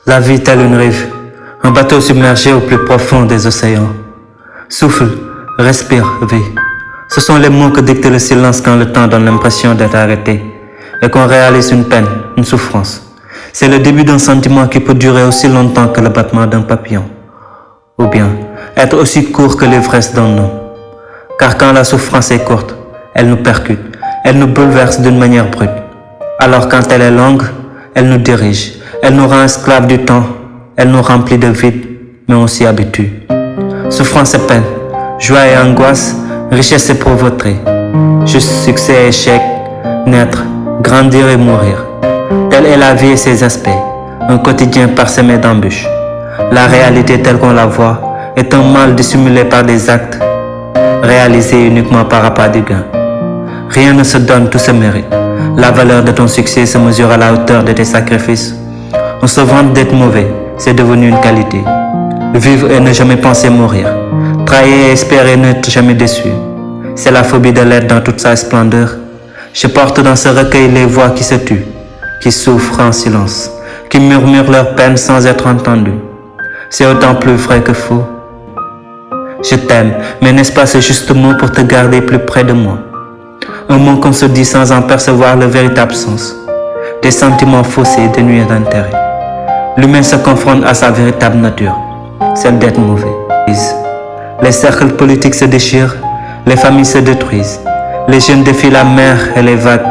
La vie telle une rive, un bateau submergé au plus profond des océans. Souffle, respire, vis. Ce sont les mots que dicte le silence quand le temps donne l'impression d'être arrêté et qu'on réalise une peine, une souffrance. C'est le début d'un sentiment qui peut durer aussi longtemps que le battement d'un papillon. Ou bien être aussi court que l'ivresse d'un homme. Car quand la souffrance est courte, elle nous percute, elle nous bouleverse d'une manière brute. Alors quand elle est longue, elle nous dirige, elle nous rend esclaves du temps, elle nous remplit de vide, mais aussi habitue. Souffrance et peine, joie et angoisse, richesse et pauvreté, juste succès et échec, naître, grandir et mourir. Telle est la vie et ses aspects, un quotidien parsemé d'embûches. La réalité telle qu'on la voit est un mal dissimulé par des actes, réalisés uniquement par appât du gain. Rien ne se donne, tout se mérite. La valeur de ton succès se mesure à la hauteur de tes sacrifices. On se vante d'être mauvais, c'est devenu une qualité. Vivre et ne jamais penser mourir. Trahir et espérer n'être jamais déçu. C'est la phobie de l'être dans toute sa splendeur. Je porte dans ce recueil les voix qui se tuent, qui souffrent en silence, qui murmurent leurs peines sans être entendues. C'est autant plus vrai que faux. Je t'aime, mais n'est-ce pas ce juste mot pour te garder plus près de moi? Un mot qu'on se dit sans en percevoir le véritable sens. Des sentiments faussés dénués d'intérêt. L'humain se confronte à sa véritable nature, celle d'être mauvais. Les cercles politiques se déchirent, les familles se détruisent, les jeunes défient la mer et les vagues.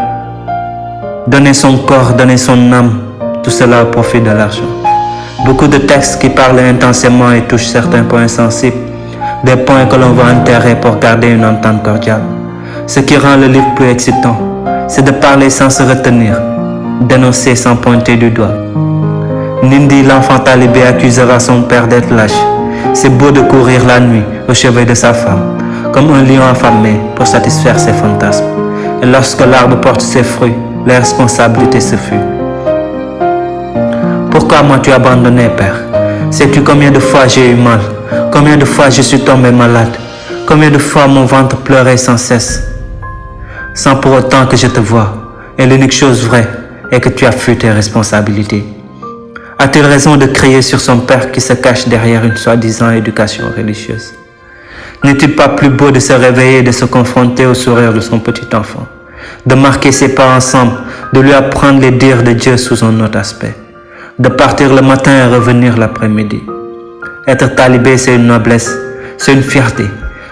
Donner son corps, donner son âme, tout cela au profit de l'argent. Beaucoup de textes qui parlent intensément et touchent certains points sensibles, des points que l'on va enterrer pour garder une entente cordiale. Ce qui rend le livre plus excitant, c'est de parler sans se retenir, d'énoncer sans pointer du doigt. Nindi, l'enfant talibé, accusera son père d'être lâche. C'est beau de courir la nuit au chevet de sa femme, comme un lion affamé pour satisfaire ses fantasmes. Et lorsque l'arbre porte ses fruits, les responsabilités se fuient. Pourquoi m'as-tu abandonné, père? Sais-tu combien de fois j'ai eu mal? Combien de fois je suis tombé malade? Combien de fois mon ventre pleurait sans cesse? Sans pour autant que je te voie. Et l'unique chose vraie est que tu as fui tes responsabilités. A-t-il raison de crier sur son père qui se cache derrière une soi-disant éducation religieuse? N'est-il pas plus beau de se réveiller et de se confronter au sourire de son petit enfant? De marquer ses pas ensemble, de lui apprendre les dires de Dieu sous un autre aspect? De partir le matin et revenir l'après-midi? Être talibé, c'est une noblesse, c'est une fierté,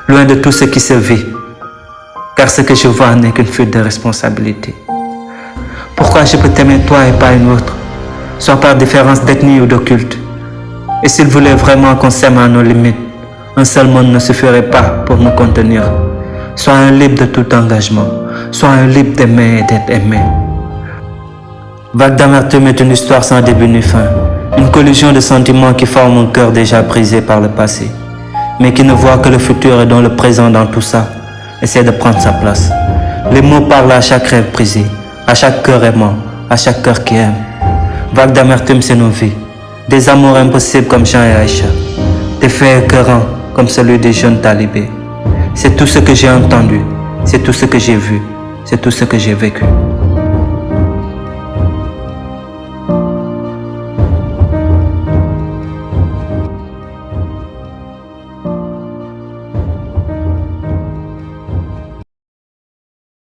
loin de tout ce qui se vit. Car ce que je vois n'est qu'une fuite de responsabilité. Pourquoi je peux t'aimer toi et pas une autre, soit par différence d'ethnie ou d'occulte? Et s'il voulait vraiment qu'on s'aime à nos limites, un seul monde ne suffirait pas pour nous contenir. Sois un libre de tout engagement, sois un libre d'aimer et d'être aimé. Vague d'amertume est une histoire sans début ni fin, une collision de sentiments qui forment un cœur déjà brisé par le passé, mais qui ne voit que le futur et dont le présent dans tout ça essaie de prendre sa place. Les mots parlent à chaque rêve brisé, à chaque cœur aimant, à chaque cœur qui aime. Vague d'amertume, c'est nos vies, des amours impossibles comme Jean et Aïcha, des faits écœurants comme celui des jeunes talibés. C'est tout ce que j'ai entendu, c'est tout ce que j'ai vu, c'est tout ce que j'ai vécu.